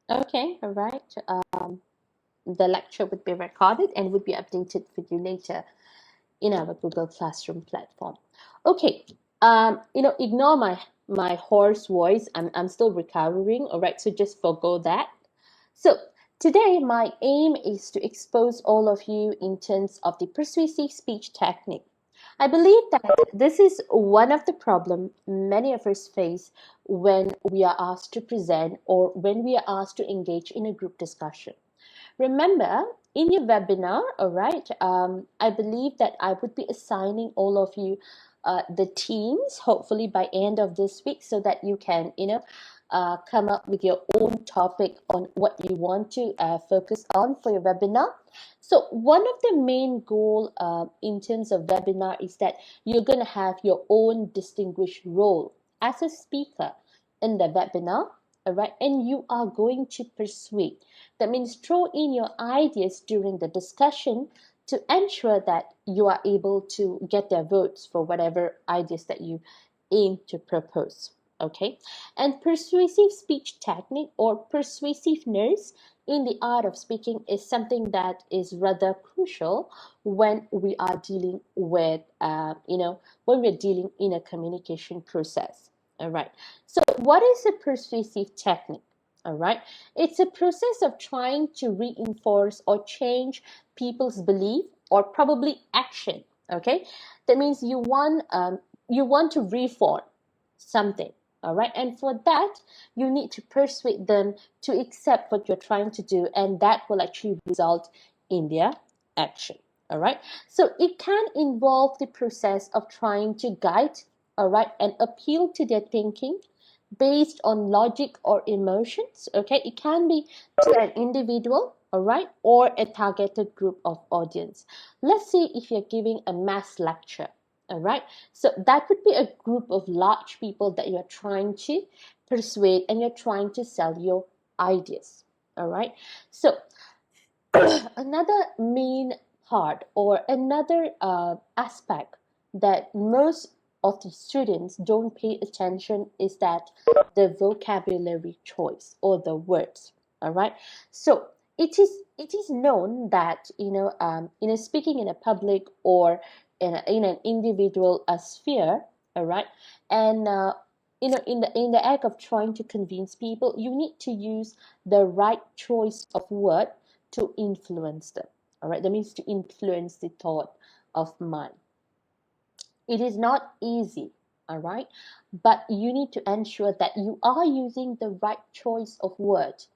Okay, all right. The lecture would be recorded and would be updated for you later in our Google Classroom platform. Okay, ignore my hoarse voice. I'm still recovering. All right, so just forgo that. So today, my aim is to expose all of you in terms of the persuasive speech technique. I believe that this is one of the problems many of us face when we are asked to present or when we are asked to engage in a group discussion. Remember, in your webinar, all right, I believe that I would be assigning all of you the teams, hopefully by end of this week, so that you can, come up with your own topic on what you want to focus on for your webinar. So one of the main goal in terms of webinar is that you're going to have your own distinguished role as a speaker in the webinar, all right, and you are going to persuade. That means throw in your ideas during the discussion to ensure that you are able to get their votes for whatever ideas that you aim to propose. Okay, and persuasive speech technique or persuasiveness in the art of speaking is something that is rather crucial when we are dealing with, when we're dealing in a communication process. All right. So, what is a persuasive technique? All right. It's a process of trying to reinforce or change people's belief or probably action. Okay. That means you want to reform something. All right. And for that, you need to persuade them to accept what you're trying to do, and that will actually result in their action. All right. So it can involve the process of trying to guide, all right, and appeal to their thinking based on logic or emotions. Okay. It can be to an individual, all right, or a targeted group of audience. Let's say if you're giving a mass lecture, all right, so that would be a group of large people that you're trying to persuade and you're trying to sell your ideas. All right. So another main part or another aspect that most of the students don't pay attention is that the vocabulary choice or the words. All right. So it is known that speaking in a public or in an individual sphere, all right, and in the act of trying to convince people, you need to use the right choice of word to influence them. All right, that means to influence the thought of mind. It is not easy, all right, but you need to ensure that you are using the right choice of words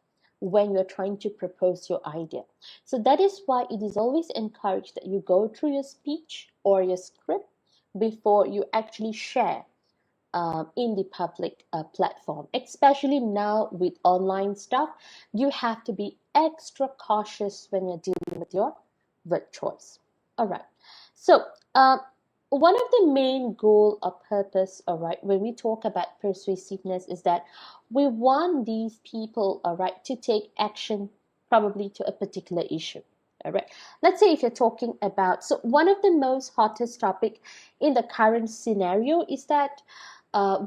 when you're trying to propose your idea. So that is why it is always encouraged that you go through your speech or your script before you actually share in the public platform. Especially now with online stuff, you have to be extra cautious when you're dealing with your word choice. All right. So, one of the main goal or purpose, all right, when we talk about persuasiveness is that we want these people, all right, to take action probably to a particular issue. All right. Let's say if you're talking about, so one of the most hottest topic in the current scenario is that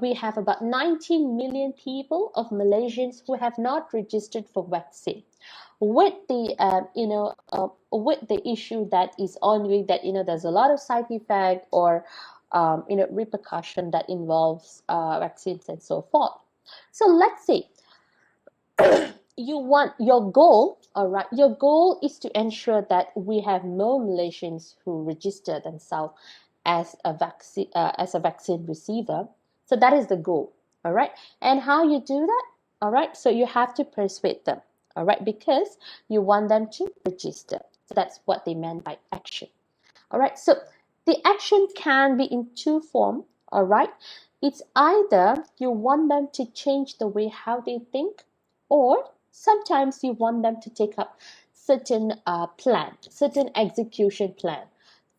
we have about 19 million people of Malaysians who have not registered for vaccine. With the with the issue that is ongoing, that there's a lot of side effect or repercussion that involves vaccines and so forth. So let's say you want your goal, all right, your goal is to ensure that we have more Malaysians who register themselves as a vaccine receiver. So that is the goal, all right. And how you do that, all right, so you have to persuade them, all right, because you want them to register. So that's what they meant by action. All right, so the action can be in two forms, all right. It's either you want them to change the way how they think, or sometimes you want them to take up certain plan, certain execution plan.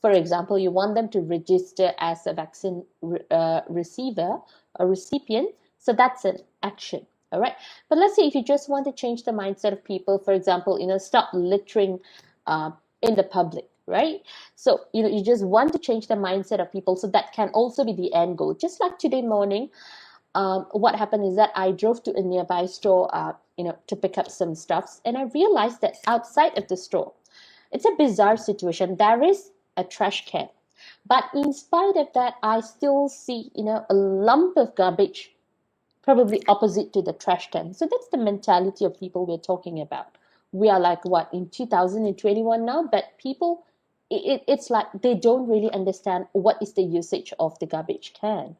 For example, you want them to register as a vaccine receiver or recipient. So that's an action. All right. But let's say if you just want to change the mindset of people, for example, stop littering in the public, right? So, you just want to change the mindset of people. So that can also be the end goal. Just like today morning, what happened is that I drove to a nearby store, to pick up some stuffs, and I realized that outside of the store, it's a bizarre situation. There is a trash can, but in spite of that, I still see, a lump of garbage, probably opposite to the trash can. So that's the mentality of people we're talking about. We are like what, in 2021 now, but people, it's like they don't really understand what is the usage of the garbage can,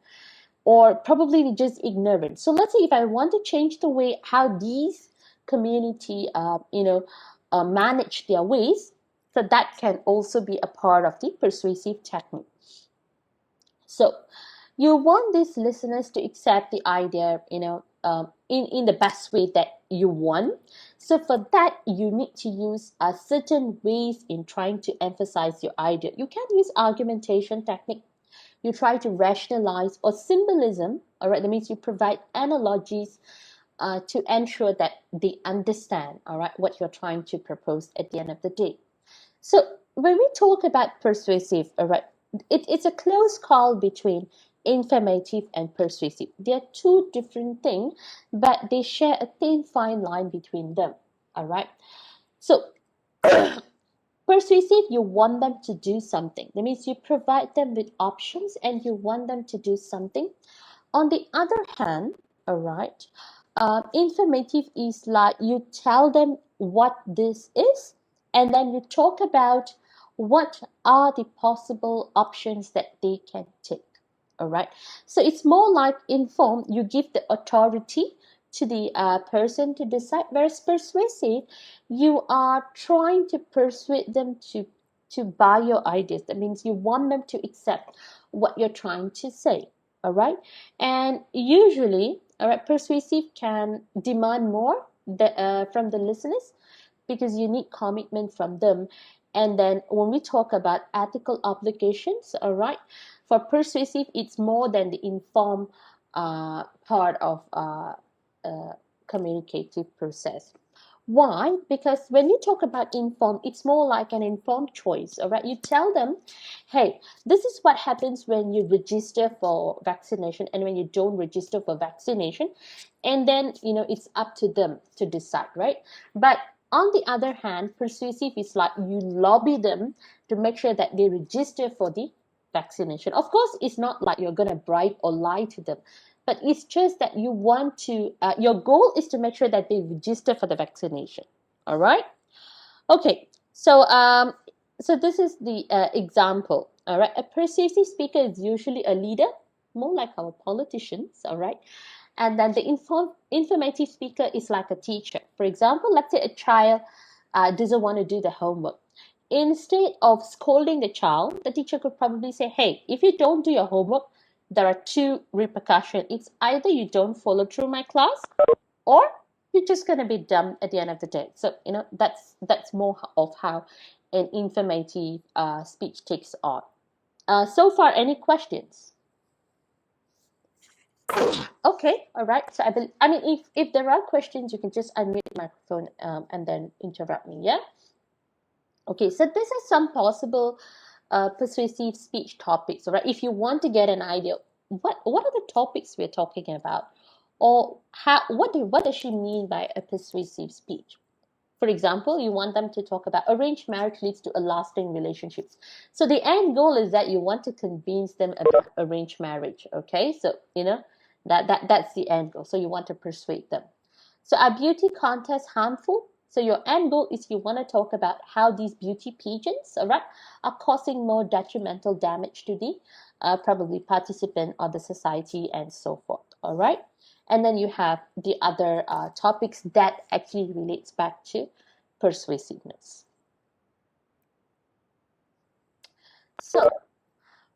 or probably just ignorant. So let's say if I want to change the way how these community, manage their waste, so that can also be a part of the persuasive technique. So you want these listeners to accept the idea, in the best way that you want. So for that, you need to use certain ways in trying to emphasize your idea. You can use argumentation technique. You try to rationalize, or symbolism. All right, that means you provide analogies to ensure that they understand, all right, what you're trying to propose at the end of the day. So when we talk about persuasive, all right, it's a close call between informative and persuasive. They are two different things, but they share a thin fine line between them. All right. So persuasive, you want them to do something. That means you provide them with options and you want them to do something. On the other hand, all right, informative is like you tell them what this is, and then you talk about what are the possible options that they can take. All right, so it's more like inform. You give the authority to the person to decide. Whereas persuasive, you are trying to persuade them to buy your ideas. That means you want them to accept what you're trying to say. All right, and usually, all right, persuasive can demand more from the listeners, because you need commitment from them. And then when we talk about ethical obligations, all right, for persuasive, it's more than the informed part of communicative process. Why? Because when you talk about informed, it's more like an informed choice. All right, you tell them, hey, this is what happens when you register for vaccination and when you don't register for vaccination, and then it's up to them to decide, right? But on the other hand, persuasive is like you lobby them to make sure that they register for the vaccination. Of course, it's not like you're going to bribe or lie to them, but it's just that you want to, your goal is to make sure that they register for the vaccination. All right? Okay, so this is the example. All right, a persuasive speaker is usually a leader, more like our politicians. All right, and then the informative speaker is like a teacher. For example, let's say a child doesn't want to do the homework. Instead of scolding the child, the teacher could probably say, hey, if you don't do your homework, there are two repercussions. It's either you don't follow through my class, or you're just going to be dumb at the end of the day. So that's more of how an informative speech takes on. So far, any questions? Okay, all right. So I mean, if there are questions, you can just unmute the microphone and then interrupt me. Yeah. Okay. So this is some possible persuasive speech topics. All right. If you want to get an idea, what are the topics we're talking about, or what does she mean by a persuasive speech? For example, you want them to talk about arranged marriage leads to a lasting relationships. So the end goal is that you want to convince them about arranged marriage. Okay, so that's the end goal. So you want to persuade them. So are beauty contests harmful? So your end goal is you want to talk about how these beauty pageants, all right, are causing more detrimental damage to the probably participant or the society and so forth. All right. And then you have the other topics that actually relates back to persuasiveness. So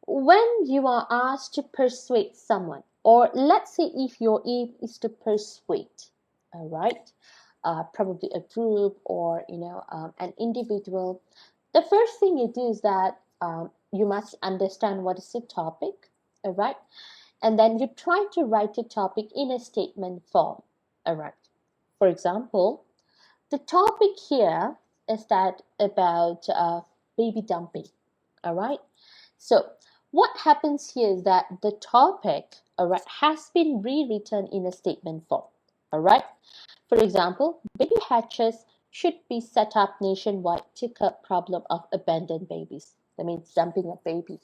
when you are asked to persuade someone, or let's say if your aim is to persuade, all right, probably a group or an individual, the first thing you do is that you must understand what is the topic, all right, and then you try to write the topic in a statement form. All right. For example, the topic here is that about baby dumping. All right. So what happens here is that the topic, all right, has been rewritten in a statement form. All right. For example, baby hatches should be set up nationwide to curb problem of abandoned babies. That means dumping a baby.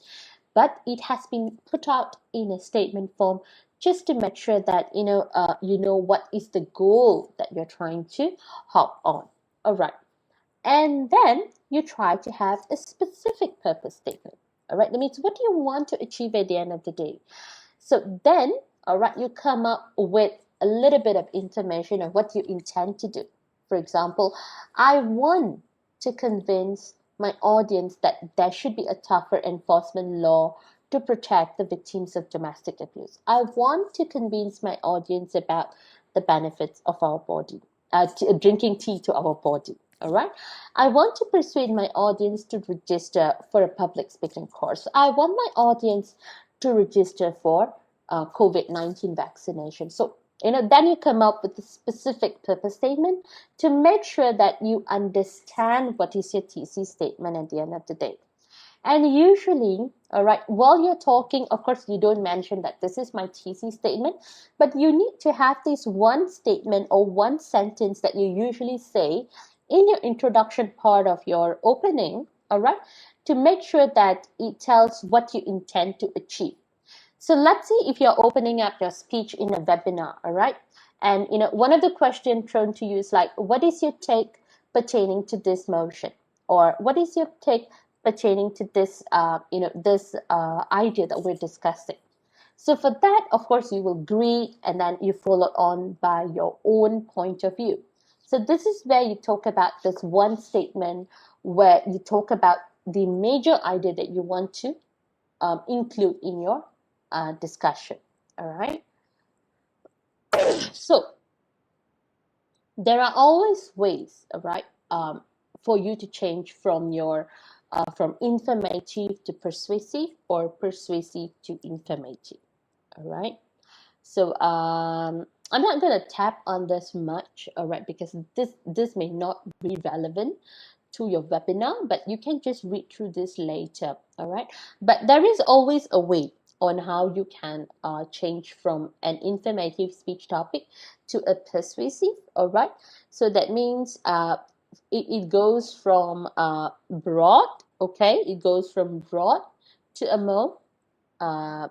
But it has been put out in a statement form just to make sure that you know what is the goal that you're trying to hop on. All right. And then you try to have a specific purpose statement. All right. That means what do you want to achieve at the end of the day? So then, all right, you come up with a little bit of information of what you intend to do. For example, I want to convince my audience that there should be a tougher enforcement law to protect the victims of domestic abuse. I want to convince my audience about the benefits of our body, drinking tea to our body. All right. I want to persuade my audience to register for a public speaking course. I want my audience to register for COVID-19 vaccination. So, then you come up with a specific purpose statement to make sure that you understand what is your thesis statement at the end of the day. And usually, all right, while you're talking, of course, you don't mention that this is my thesis statement, but you need to have this one statement or one sentence that you usually say in your introduction part of your opening, all right, to make sure that it tells what you intend to achieve. So let's say if you're opening up your speech in a webinar, all right, and one of the questions thrown to you is like, what is your take pertaining to this motion, or what is your take pertaining to this, idea that we're discussing? So for that, of course, you will greet, and then you follow on by your own point of view. So this is where you talk about this one statement, where you talk about the major idea that you want to include in your discussion. All right. So there are always ways, right, for you to change from your from informative to persuasive, or persuasive to informative. All right. So I'm not going to tap on this much, all right, because this may not be relevant to your webinar, but you can just read through this later. All right. But there is always a way on how you can change from an informative speech topic to a persuasive. All right. So that means it goes from broad, okay, it goes from broad to a more a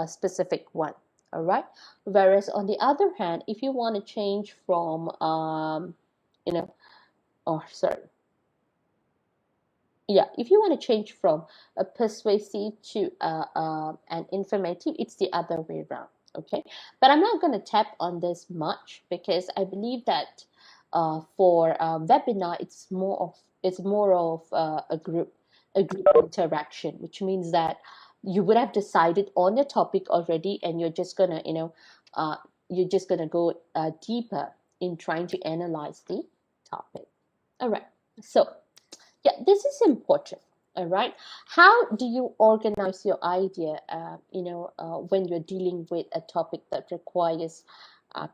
specific one. All right. Whereas on the other hand, if you want to change from sorry, yeah, if you want to change from a persuasive to an informative, it's the other way around. Okay, but I'm not going to tap on this much, because I believe that for webinar, it's more of a group interaction, which means that you would have decided on the topic already, and you're just gonna go deeper in trying to analyze the topic. All right, so yeah, this is important. All right. How do you organize your idea, when you're dealing with a topic that requires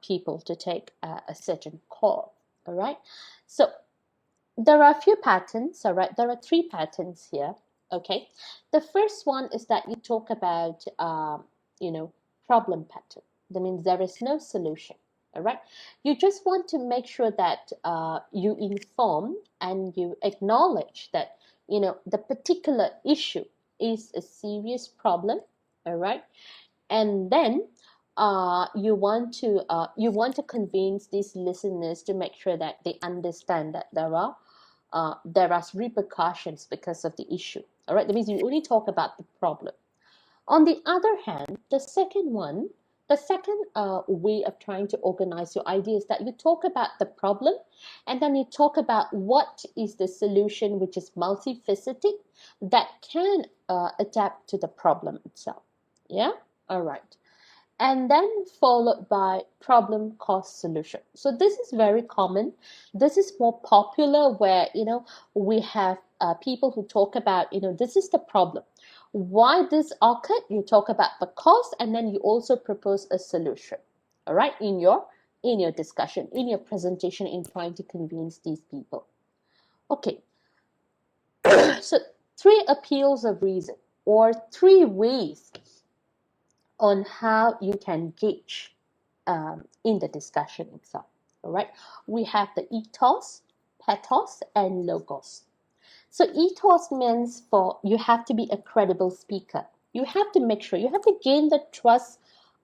people to take a certain call? All right. So there are a few patterns. All right. There are 3 patterns here. Okay. The first one is that you talk about, problem pattern. That means there is no solution. All right. You just want to make sure that you inform and you acknowledge that the particular issue is a serious problem. All right. And then you want to convince these listeners to make sure that they understand that there are repercussions because of the issue. All right. That means you only talk about the problem. On the other hand, the second way of trying to organize your ideas, that you talk about the problem, and then you talk about what is the solution, which is multifaceted, that can adapt to the problem itself. Yeah. All right. And then followed by problem cause solution. So this is very common. This is more popular, where we have people who talk about this is the problem, why this occurred. You talk about the cause, and then you also propose a solution. All right, in your discussion, in your presentation, in trying to convince these people. Okay. So 3 appeals of reason. or 3 ways on how you can gauge in the discussion itself. All right, we have the ethos, pathos, and logos. So ethos means you have to be a credible speaker. You have to make sure, you have to gain the trust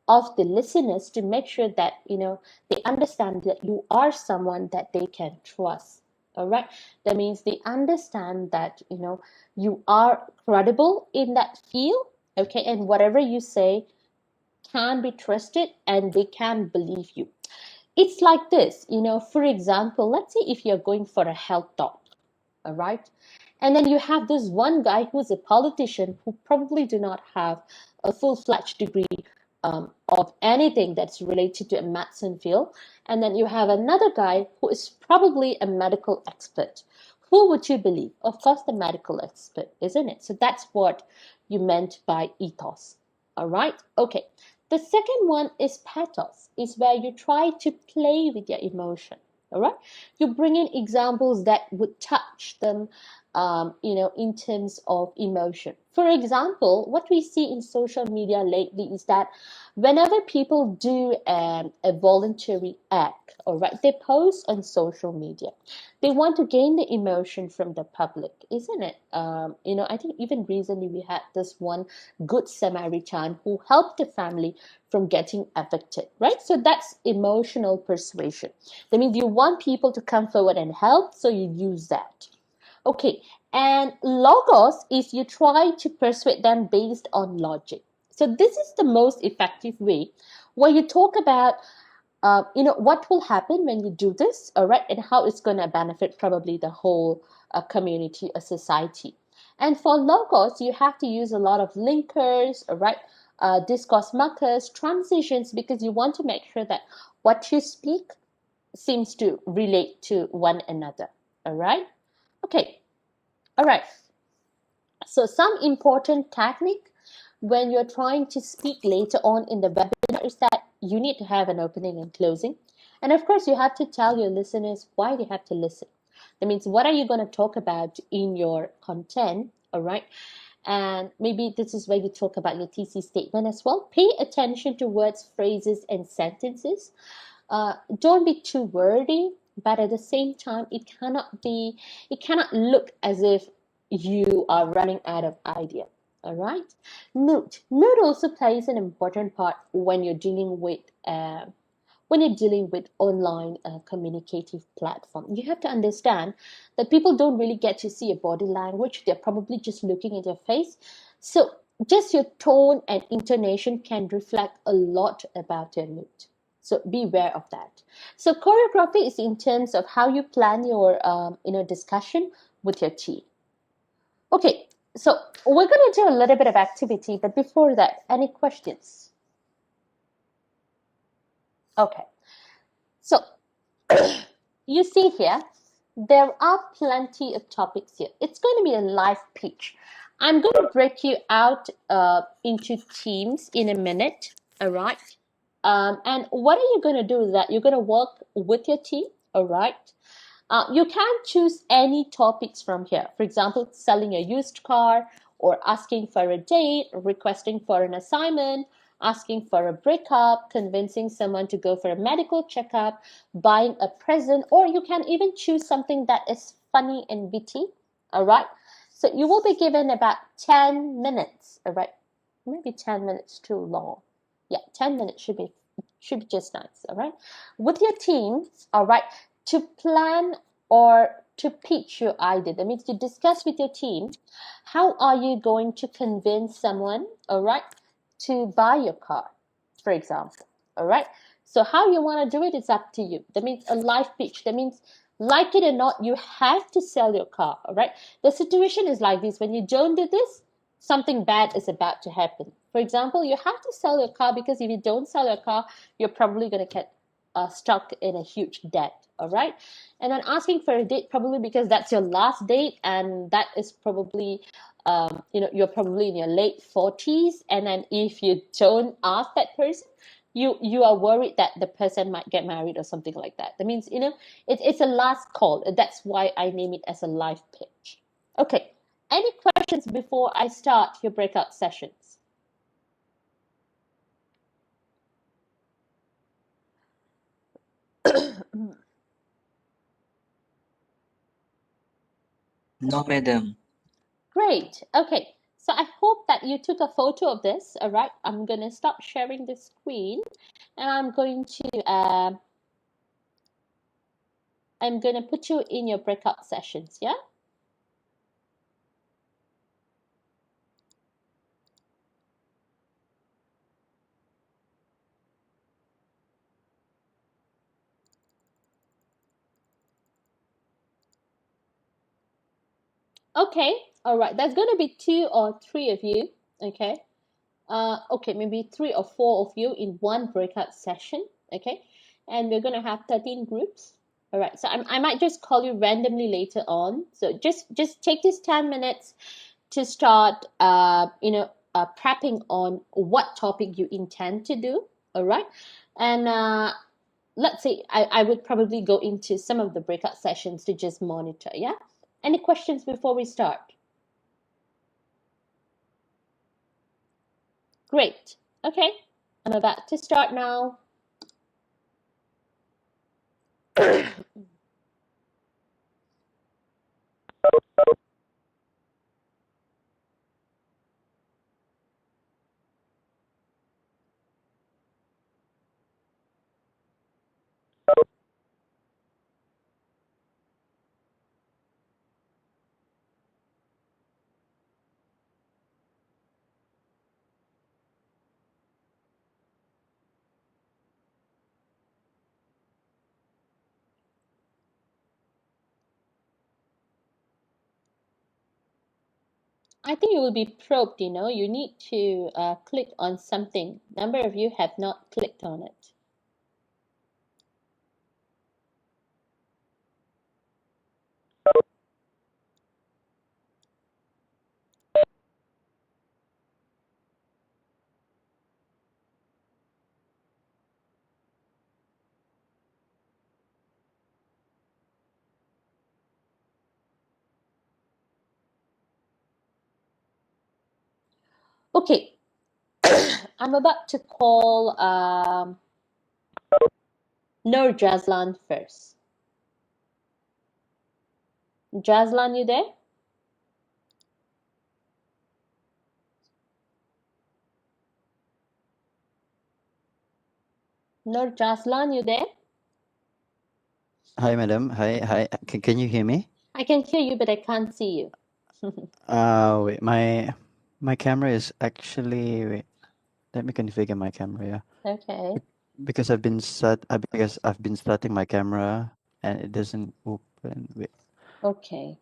of the listeners to make sure that they understand that you are someone that they can trust. All right, that means they understand that you are credible in that field. Okay, and whatever you say can be trusted and they can believe you. It's like this, for example, let's say if you're going for a health talk, all right, and then you have this one guy who's a politician who probably do not have a full-fledged degree of anything that's related to a medicine field, and then you have another guy who is probably a medical expert. Who would you believe? Of course, the medical expert, isn't it? So that's what you meant by ethos. All right, okay. The second one is pathos, is where you try to play with your emotion. All right, you bring in examples that would touch them, in terms of emotion. For example, what we see in social media lately is that whenever people do a voluntary act, all right, they post on social media. They want to gain the emotion from the public, isn't it? I think even recently we had this one good Samaritan who helped the family from getting evicted, right? So that's emotional persuasion. That means you want people to come forward and help, so you use that. Okay, and logos is you try to persuade them based on logic. So this is the most effective way where you talk about what will happen when you do this, all right, and how it's going to benefit probably the whole community or society. And for logos, you have to use a lot of linkers, all right, discourse markers, transitions, because you want to make sure that what you speak seems to relate to one another, all right? Okay, all right. So some important technique when you're trying to speak later on in the webinar is that you need to have an opening and closing. And of course, you have to tell your listeners why they have to listen. That means what are you going to talk about in your content, all right? And maybe this is where you talk about your thesis statement as well. Pay attention to words, phrases, and sentences. Don't be too wordy, but at the same time, it cannot look as if you are running out of idea. All right. Mood also plays an important part when you're dealing with online communicative platform. You have to understand that people don't really get to see your body language. They're probably just looking at your face. So just your tone and intonation can reflect a lot about your mood. So be aware of that. So choreography is in terms of how you plan your discussion with your team. Okay, so we're going to do a little bit of activity, but before that, any questions? Okay, so you see here, there are plenty of topics here. It's going to be a live pitch. I'm going to break you out into teams in a minute, all right? And what are you going to do is that you're going to work with your team, all right? You can choose any topics from here. For example, selling a used car, or asking for a date, requesting for an assignment, asking for a breakup, convincing someone to go for a medical checkup, buying a present, or you can even choose something that is funny and witty, all right? So you will be given about 10 minutes, all right? Maybe 10 minutes too long. Yeah, 10 minutes should be just nice, all right? With your team, all right, to plan or to pitch your idea. That means to discuss with your team, how are you going to convince someone, all right, to buy your car, for example, all right? So how you want to do it is up to you. That means a live pitch. That means, like it or not, you have to sell your car, all right? The situation is like this. When you don't do this, something bad is about to happen. For example, you have to sell your car, because if you don't sell your car, you're probably going to get stuck in a huge debt, all right? And then asking for a date, probably because that's your last date, and that is probably you're probably in your late 40s, and then if you don't ask that person, you are worried that the person might get married or something like that. That means it's a last call. That's why I name it as a live pitch. Okay, Any questions before I start your breakout sessions? No, madam. Great. Okay. So I hope that you took a photo of this. All right. I'm going to stop sharing the screen and I'm going to put you in your breakout sessions. Yeah. Okay. All right. There's going to be 2 or 3 of you. Okay. Okay, maybe 3 or 4 of you in one breakout session. Okay, and we're gonna have 13 groups. All right, so I might just call you randomly later on. So just take this 10 minutes to start, prepping on what topic you intend to do. All right, and let's say I would probably go into some of the breakout sessions to just monitor. Yeah. Any questions before we start? Great. Okay, I'm about to start now. I think you will be probed, you need to click on something. Number of you have not clicked on it. Okay, I'm about to call Nur Jazlan first. Jazlan, you there? Nur Jazlan, you there? Hi, madam. Hi. Can you hear me? I can hear you, but I can't see you. Wait, my camera is actually wait. Let me configure my camera. Yeah, Okay. because I've been starting my camera and it doesn't open. Wait. Okay.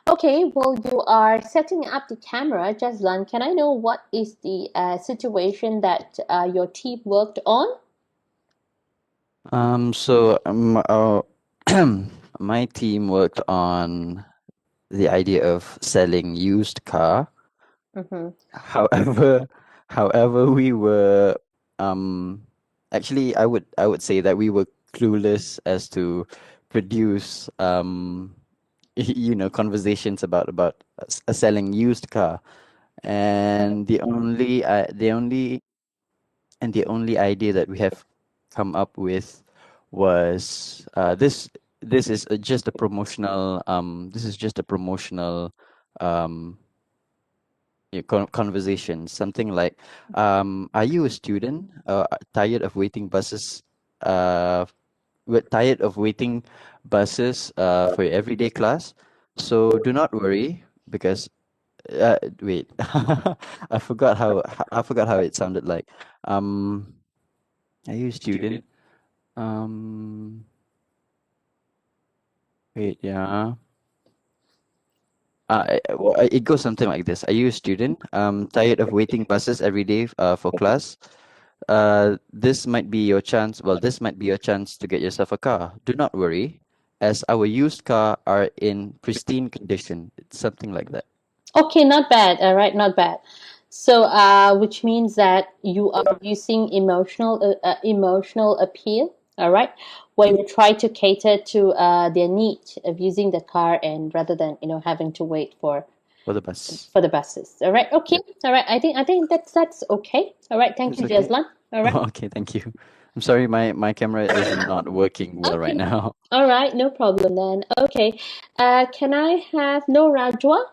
Okay, well, you are setting up the camera, Jazlan. Can I know what is the situation that your team worked on? So my team worked on the idea of selling used car. Mm-hmm. However, however, we were actually I would say that we were clueless as to produce conversations about selling used car, and the only idea that we have come up with was this is just a promotional um conversation, something like, are you a student tired of waiting buses, uh we're tired of waiting buses for your everyday class, so do not worry because wait. I forgot how it sounded like. um are you a student, um wait, yeah. It goes something like this. Are you a student tired of waiting buses every day for class? This might be your chance to get yourself a car. Do not worry, as our used car are in pristine condition. It's something like that. Okay, not bad. All right, not bad. So, which means that you are using emotional appeal, all right, where you try to cater to their need of using the car, and rather than having to wait For the bus. for the buses. All right, okay, Yep. all right. I think that's okay. All right, thank It's you, okay. Jeslan. All right, Okay, thank you. I'm sorry, my camera is not working well right okay, now. all right, no problem then. Okay, can I have No Rajwa?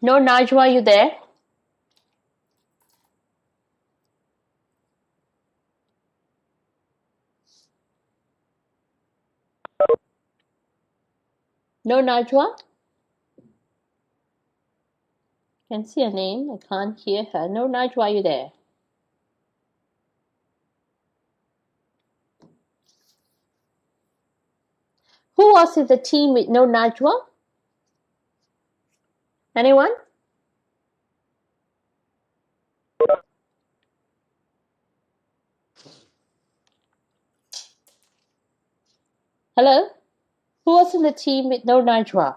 No Najwa, you there? No Najwa? Can see her name. I can't hear her. No Najwa, you there? Who was in the team with no Najwa? Anyone? Hello? Who was in the team with no Najwa?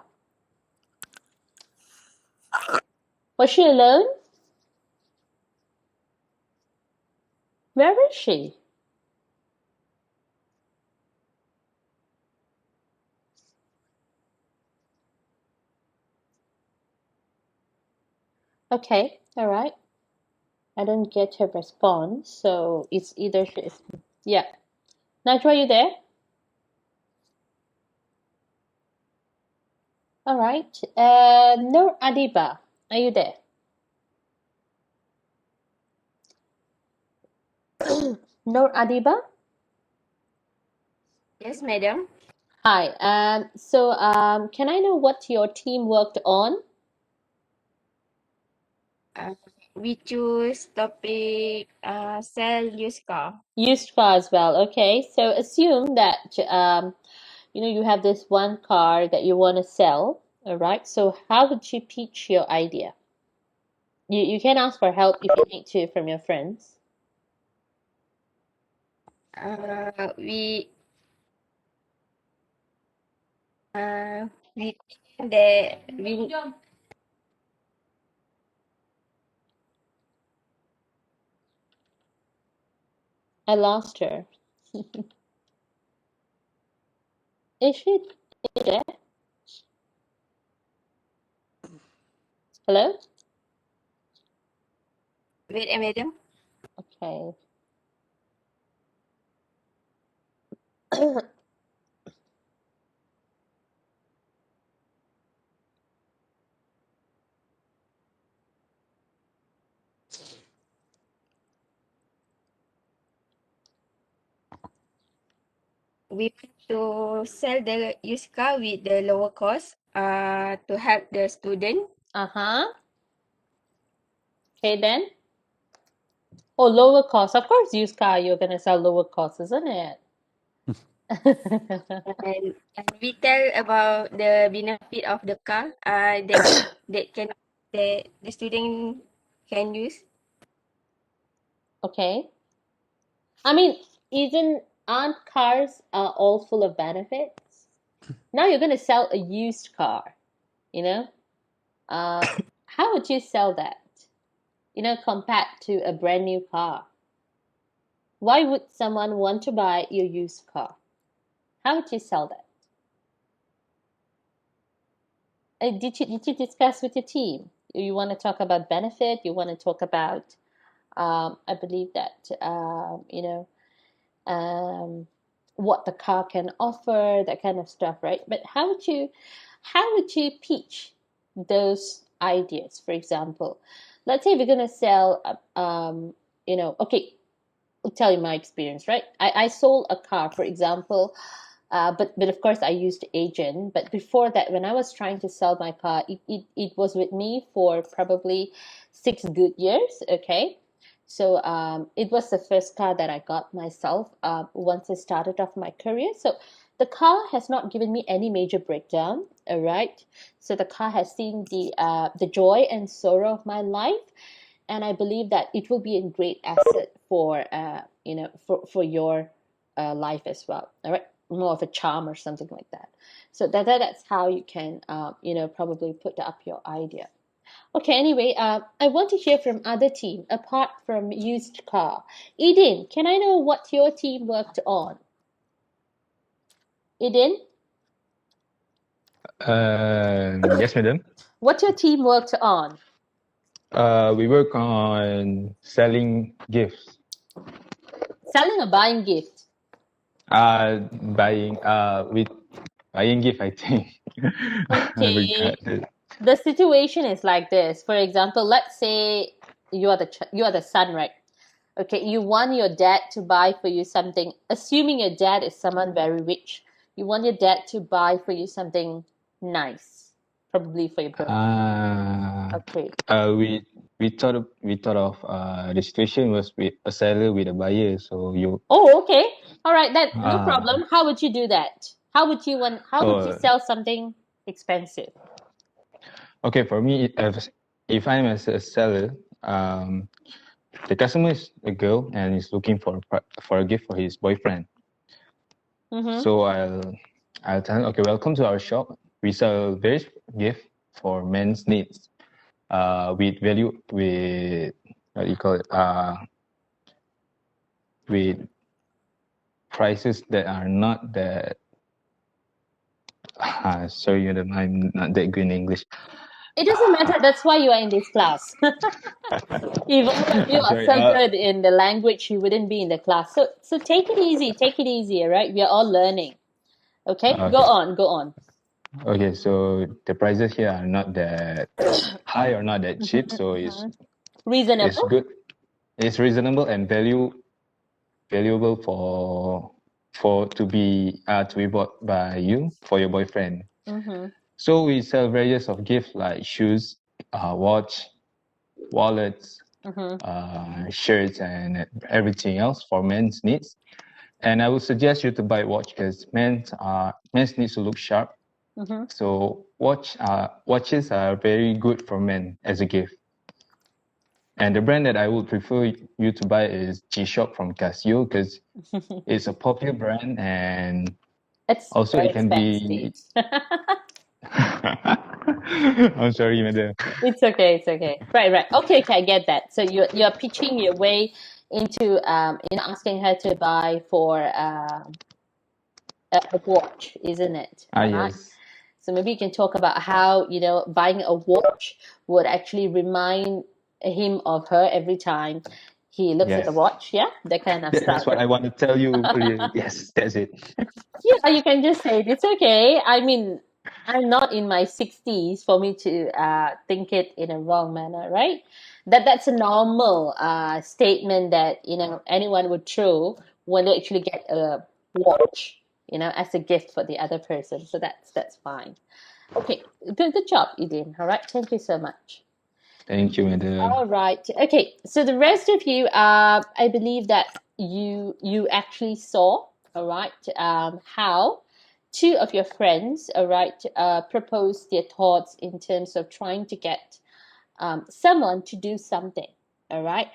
Was she alone? Where is she? Okay, all right. I don't get her response, so it's either she is. Yeah. Najwa, you there? All right. Nur Adiba, are you there? Nur Adiba? Yes, madam. Hi. Can I know what your team worked on? Uh, we choose topic sell used car. Used car as well. Okay. So assume that you have this one car that you want to sell. All right. So how would you pitch your idea? You can ask for help if you need to from your friends. We we think that we I lost her. Is she there? Hello? wait a madam. Okay. We want to sell the used car with the lower cost. To help the student. Uh-huh. Okay then. Oh, lower cost. Of course, used car, you're gonna sell lower cost, isn't it? And we tell about the benefit of the car. That the student can use. Okay. I mean, aren't cars all full of benefits? Now you're gonna sell a used car, you know? Uh, how would you sell that? Compared to a brand new car? Why would someone want to buy your used car? How would you sell that? Did you discuss with your team? You want to talk about benefit? You want to talk about I believe that um, what the car can offer, that kind of stuff, right? But how would you pitch those ideas? For example, let's say we're gonna sell, okay, I'll tell you my experience, right? I sold a car, for example, but of course I used agent. But before that, when I was trying to sell my car, it was with me for probably 6 good years. Okay, so it was the first car that I got myself once I started off my career. So the car has not given me any major breakdown. All right, so the car has seen the joy and sorrow of my life, and I believe that it will be a great asset for your life as well. All right, more of a charm or something like that. So that's how you can probably put up your idea. Okay, anyway, I want to hear from other team apart from used car. Eden, can I know what your team worked on? Eden, Yes, madam. what your team worked on? We work on selling gifts. Selling or buying gift? Buying with buying gift, I think. Okay. Regardless. The situation is like this. For example, let's say you are the son, right? Okay, you want your dad to buy for you something. Assuming your dad is someone very rich, you want your dad to buy for you something nice, probably for your birthday. Uh, Okay. we thought of the situation was with a seller with a buyer. So you Oh, okay. All right, then no uh problem. How would you do that? How would you oh sell something expensive? okay, for me, if I'm as a seller, the customer is a girl and is looking for a gift for his boyfriend. Mm-hmm. So I'll tell him, okay, welcome to our shop. We sell various gift for men's needs. With value, with what do you call it? With prices that are not that. Sorry, madam, I'm not that good in English. It doesn't matter. That's why you are in this class. If all of you I'm are sorry. so good in the language, you wouldn't be in the class. So take it easy. Take it easy, all right? We are all learning. Okay? Go Okay. on. Go on. Okay, so the prices here are not that high or not that cheap, so it's Reasonable. good. It's reasonable and valuable to be bought by you for your boyfriend. Mm-hmm. So we sell various of gifts like shoes, watch, wallets, Mm-hmm. shirts, and everything else for men's needs. And I would suggest you to buy watch because men's needs to look sharp. Mm-hmm. So watches are very good for men as a gift. And the brand that I would prefer you to buy is G-Shock from Casio because it's a popular brand and It's also very it can expensive. be. I'm sorry, madam. It's okay. It's okay. Right. Right. Okay. Okay. I get that. So you're pitching your way into asking her to buy for a watch, isn't it? Ah, All right. yes. So maybe you can talk about how, buying a watch would actually remind him of her every time he looks at the Yes. watch. Yeah, that kind of That's stuff. what I want to tell you. Yes, that's it. Yeah, you can just say it. It's okay. I mean, I'm not in my 60s for me to think it in a wrong manner, right? That's a normal statement that anyone would throw when they actually get a watch, as a gift for the other person. So that's fine. Okay, good job, Eden. All right, thank you so much. Thank you, madam. All right. Okay. So the rest of you, I believe that you actually saw, all right, how two of your friends, all right, proposed their thoughts in terms of trying to get someone to do something, all right.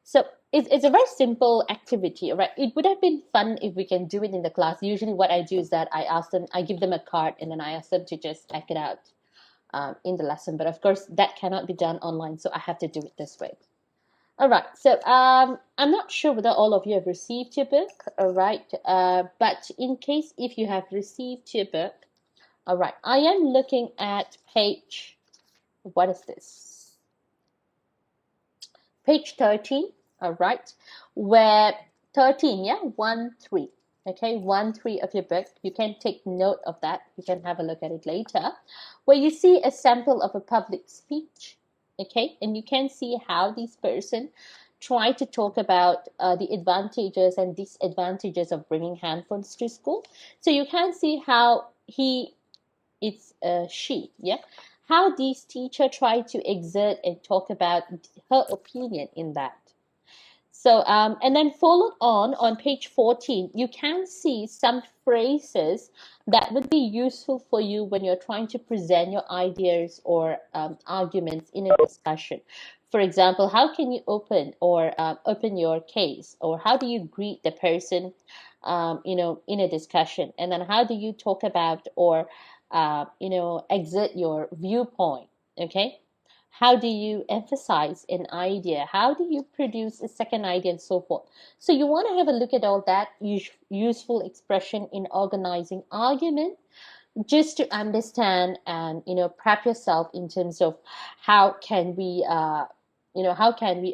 So it's a very simple activity, all right. It would have been fun if we can do it in the class. Usually, what I do is that I give them a card, and then I ask them to just act it out in the lesson. But of course, that cannot be done online, so I have to do it this way. All right. So I'm not sure whether all of you have received your book. All right. But in case if you have received your book, all right. I am looking at page. What is this? Page 13. All right. Where 13, yeah, 1-3. Okay, 1-3 of your book. You can take note of that. You can have a look at it later. Where you see a sample of a public speech. Okay, and you can see how this person try to talk about the advantages and disadvantages of bringing handphones to school. So you can see how it's a she, yeah, how this teacher tried to exert and talk about her opinion in that. So, and then followed on page 14, you can see some phrases that would be useful for you when you're trying to present your ideas or arguments in a discussion. For example, how can you open your case, or how do you greet the person, in a discussion, and then how do you talk about or exert your viewpoint? Okay, How do you emphasize an idea? How do you produce a second idea and so forth? So you want to have a look at all that useful expression in organizing argument, just to understand and prep yourself in terms of how can we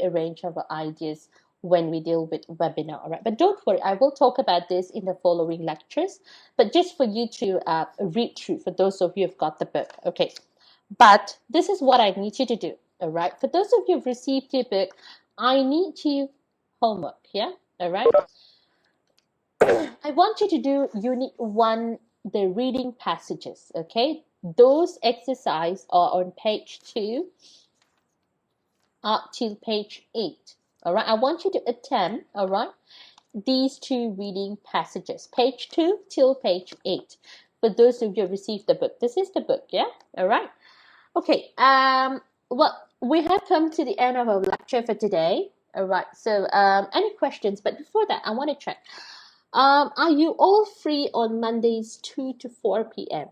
arrange our ideas when we deal with webinar. All right, but don't worry, I will talk about this in the following lectures, but just for you to read through, for those of you who've got the book. Okay, but this is what I need you to do. All right, for those of you who've received your book, I need you homework. Yeah, all right. I want you to do Unit 1, the reading passages, okay? Those exercises are on page 2 up till page 8, all right? I want you to attempt, all right, these 2 reading passages, page 2 till page 8, for those of you who received the book. This is the book, yeah? All right? Okay, well, we have come to the end of our lecture for today, all right? So, any questions? But before that, I want to check. Are you all free on Mondays 2 to 4 p.m.?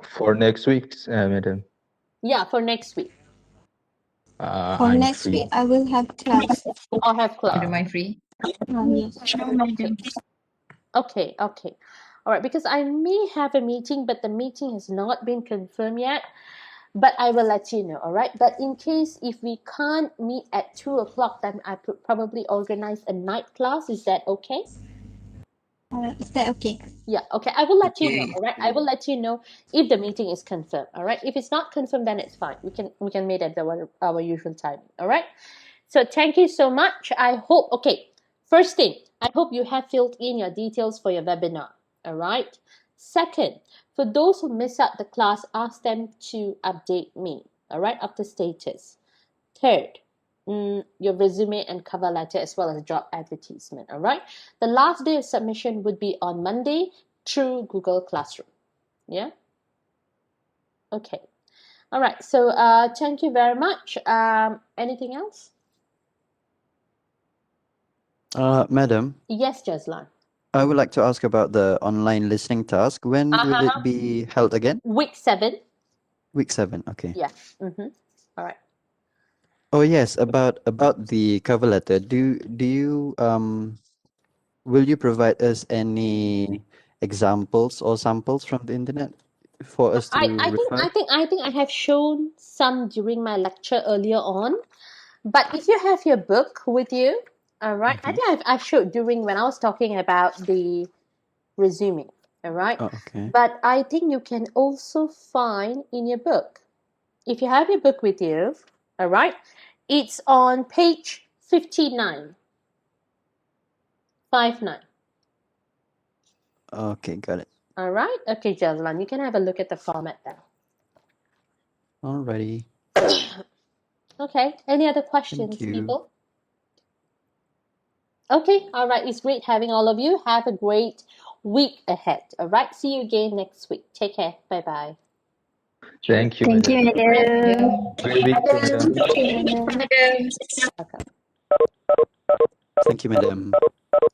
For next week, madam. Yeah, for next week. For I'm next free. week, I will have class. I'll have class. Am I free? Yes. Okay. All right, because I may have a meeting, but the meeting has not been confirmed yet. But I will let you know, all right? But in case if we can't meet at 2 o'clock, then I could probably organize a night class. Is that okay? Is that okay? Yeah, okay. I will let you know, all right? I will let you know if the meeting is confirmed, all right? If it's not confirmed, then it's fine. We can meet at our usual time, all right? So thank you so much. I hope, okay, first thing, I hope you have filled in your details for your webinar, all right? Second, for those who miss out the class, ask them to update me, all right, of the status. Third, your resume and cover letter as well as job advertisement, all right? The last day of submission would be on Monday through Google Classroom, yeah? Okay, all right, so thank you very much. Anything else? Madam, Yes, Jaslan. I would like to ask about the online listening task. When will it be held again? Week 7. Week 7, okay. Yeah. All right. Oh yes, about the cover letter. Do you will you provide us any examples or samples from the internet for us to refer? I think I have shown some during my lecture earlier on. But if you have your book with you, all right, I think I've showed during when I was talking about the resume, all right? Oh, okay. But I think you can also find in your book. If you have your book with you, all right, it's on page 59. 59. Okay, got it. All right? Okay, Jaslan, you can have a look at the format there. Alrighty. Okay, any other questions, Thank you. people? Okay, all right, it's great having all of you. Have a great week ahead. All right, see you again next week. Take care. Bye-bye. Thank you, Thank you, madam. madam. Great week, madam. Welcome. Thank you, madam.